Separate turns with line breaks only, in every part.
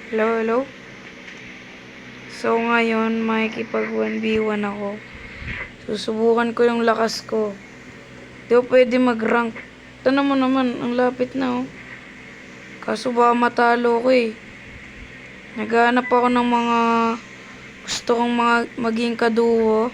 Hello, hello? So, ngayon, makikipag 1v1 ako. Susubukan ko yung lakas ko. Di ko pwede mag-rank. Ito mo naman, ang lapit na, oh. Kaso baka matalo ko, eh. Naghahanap ako ng mga gusto kong maging kaduo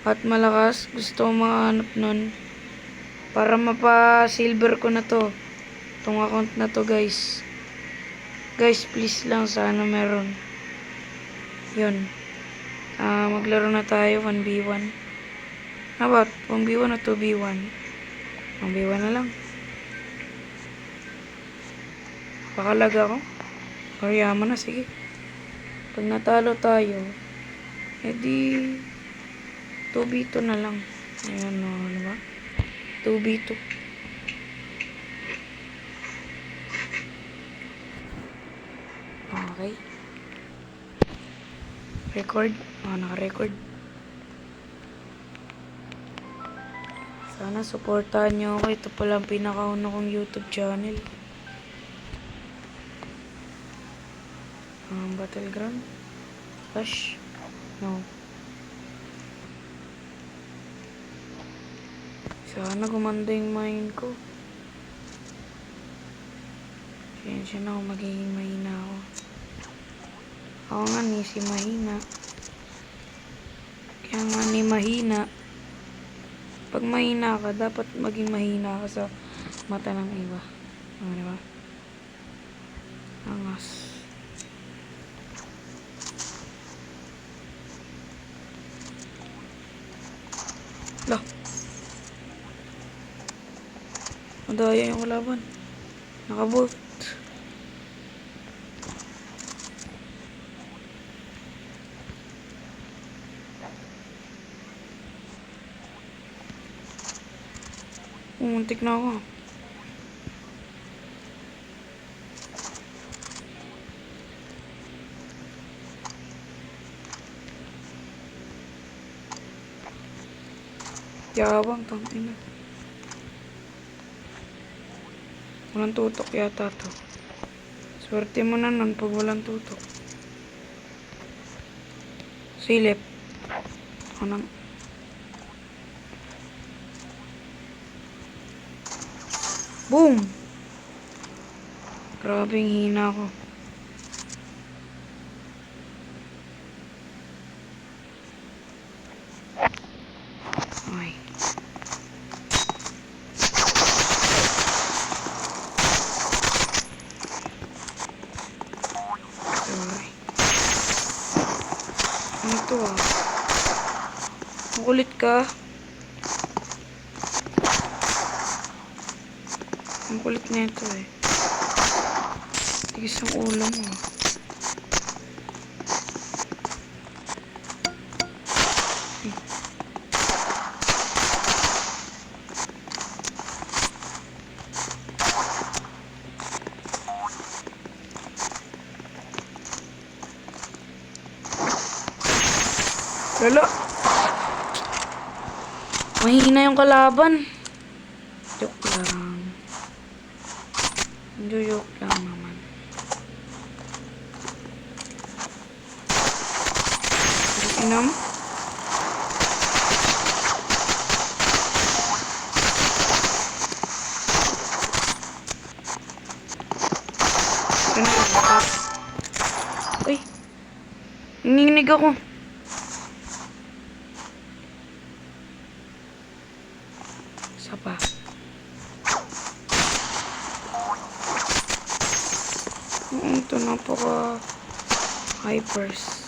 at malakas. Gusto kong mahanap nun. Para mapa-silver ko na to. Itong account na to, guys. Guys, please lang, sana meron. Yun. Maglaro na tayo 1v1. How about 1v1 o 2v1? 1v1 na lang. Pakalag ako. Or yaman na, sige. Pag natalo tayo, edi 2v2 na lang. Ayan o, diba? 2v2. Okay. Record. Naka-record. Sana supportahan nyo ako. Ito pala ang pinakauna kong YouTube channel. Battleground. Flash. No. Sana gumanda yung mind ko. Siyensya na ako, magiging mahina ako. Ako nga ni si mahina. Kaya nga ni mahina. Pag mahina ka, dapat maging mahina ka sa mata ng iba. Diba? Angas. Lah. Madaya yung kalaban. Nakabolt. Muntik na ako. Yabang, tangina. Walang tutok yata to. Swerte mo na nun pag walang tutok. Silip. Anong... Boom! Grabing hina ko. Ay. Sorry. Ano to ah? Makulit ka. Ang kulit na ito eh. Tigis ang ulo mo. Lalo. Mahina yung kalaban. Joke lang. Joke lang naman. Inom. Uy. Nanginginig ako. Isa pa. Ito napaka hypers.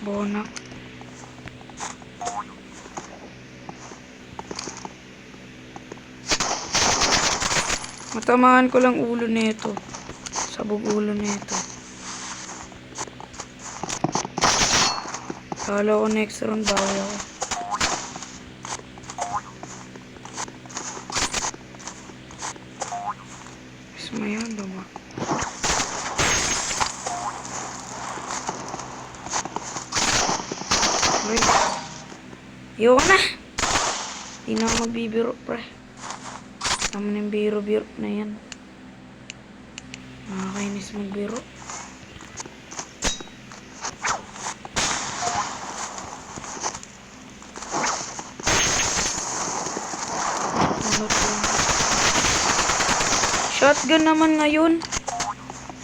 Bonak. Matamaan ko lang ulo nito. Sabog ulo nito. Kala ko next round bawi ako. Ismayan duma. Ayoko na. Di na ako magbibiro, pre. Tama na yung biro-biro na yan. Nakakainis magbiro. Shotgun naman ngayon.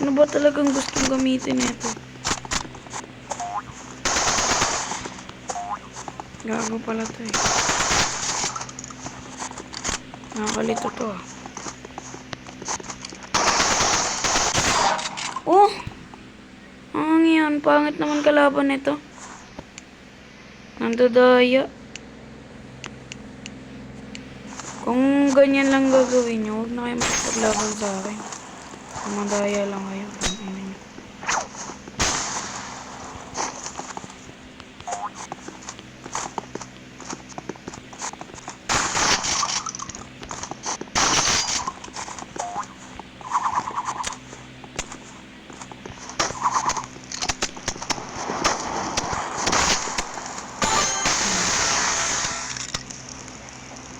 Ano ba talagang gustong gamitin nito? Gago pala to eh. Nakakalito to ah. Oh! Ang yan. Pangit naman kalaban nito. Nandadaya. Kung ganyan lang gagawin nyo, huwag na kayo makipaglaban sa akin. Madaya lang kayo.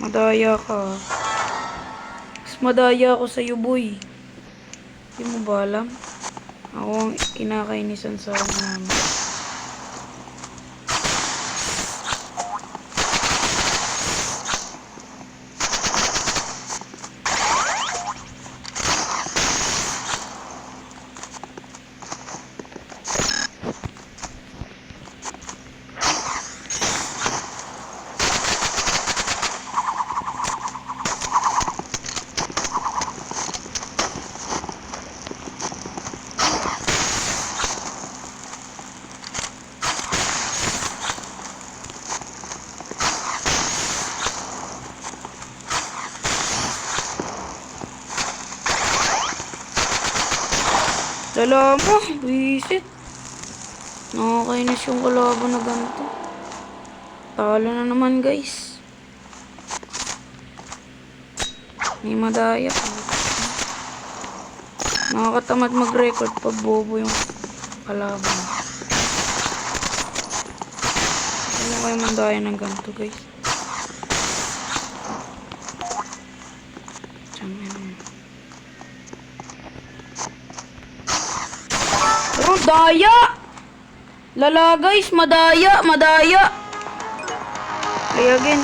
Madaya ka. Mas madaya ako sa'yo, boy. Hindi mo ba alam? Ako ang kinakainisan sa namin. Lala mo, wisit. Nakakainis yung kalaban na ganito. Talo na naman, guys. May madaya. Nakakatamad mag-record pag bobo yung kalaban. Ano kayo mandaya ng ganito, guys? Oh, daya! Lala guys, madaya, madaya. Play again.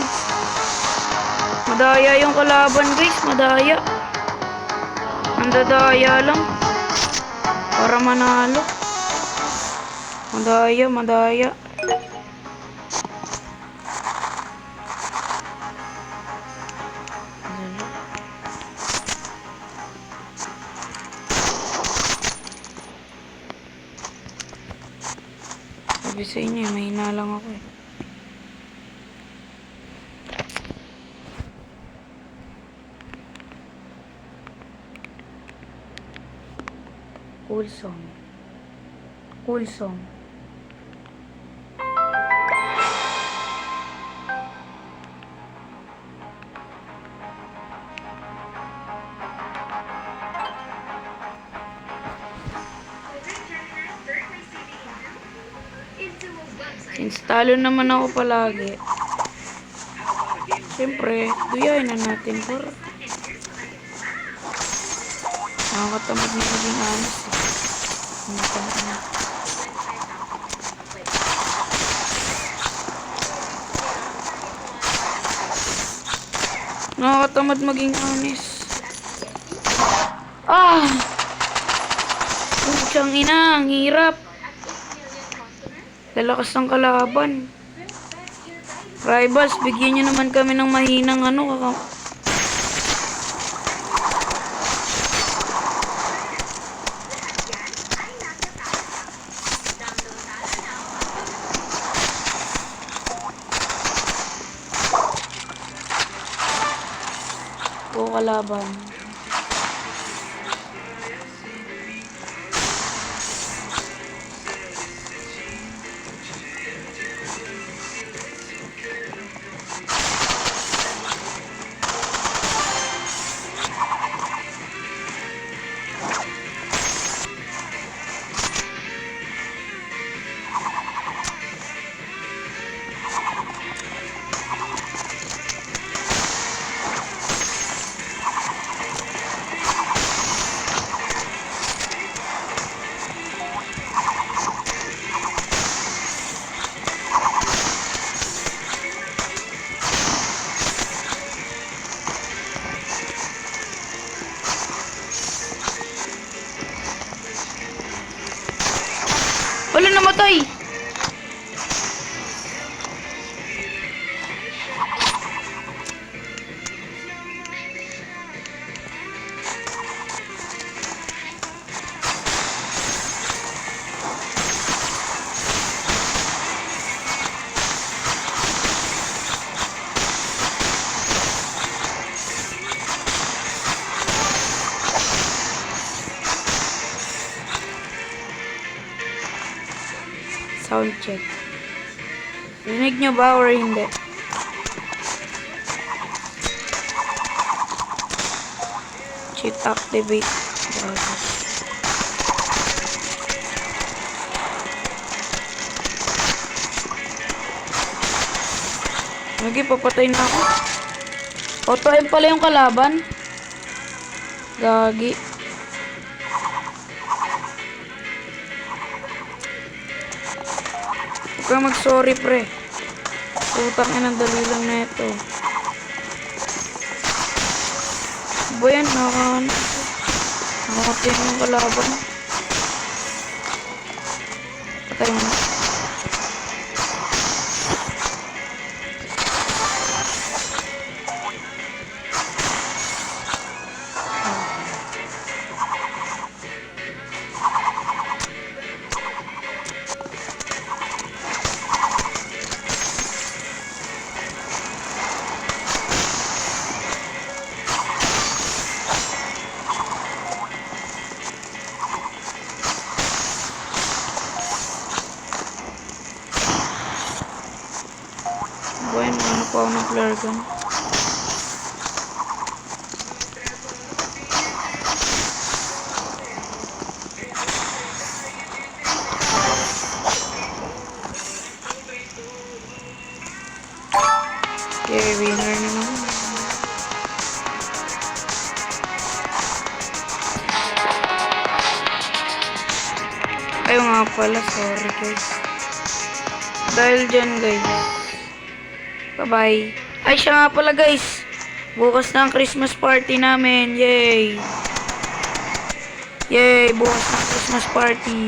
Madaya yung kalaban guys, madaya. Mandadaya lang. Para manalo. Madaya, madaya. Sabi sa inyo, mahina lang ako eh. Cool song. Cool song. Since talo naman ako palagi, siyempre, duyain na natin para nakakatamad na maging honest. Nakakatamad maging honest. Ah! Putsang ina, ang hirap. Lalakas ng kalaban. Rivals, bigyan nyo naman kami ng mahinang ano. O kalaban. Sound check. Rinig nyo ba or hindi? Cheat activate. Lagi, papatay na ako. Auto-aim pala yung kalaban. Gagi. Huwag kang mag-sorry, pre. Putang ina, dali lang na ito. Ba yan, nakamatay yung kalaban. Patay mo. Bueno, ano pa ako ng flare gun? Okay, winner na naman. Ayaw nga pala, sorry guys. Dahil dyan guys. Bye-bye. Ay, siya nga pala guys. Bukas na ang Christmas party namin. Yay! Yay! Bukas na ang Christmas party.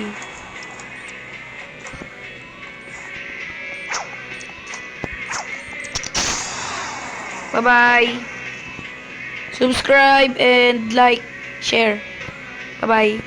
Bye-bye. Subscribe and like, share. Bye-bye.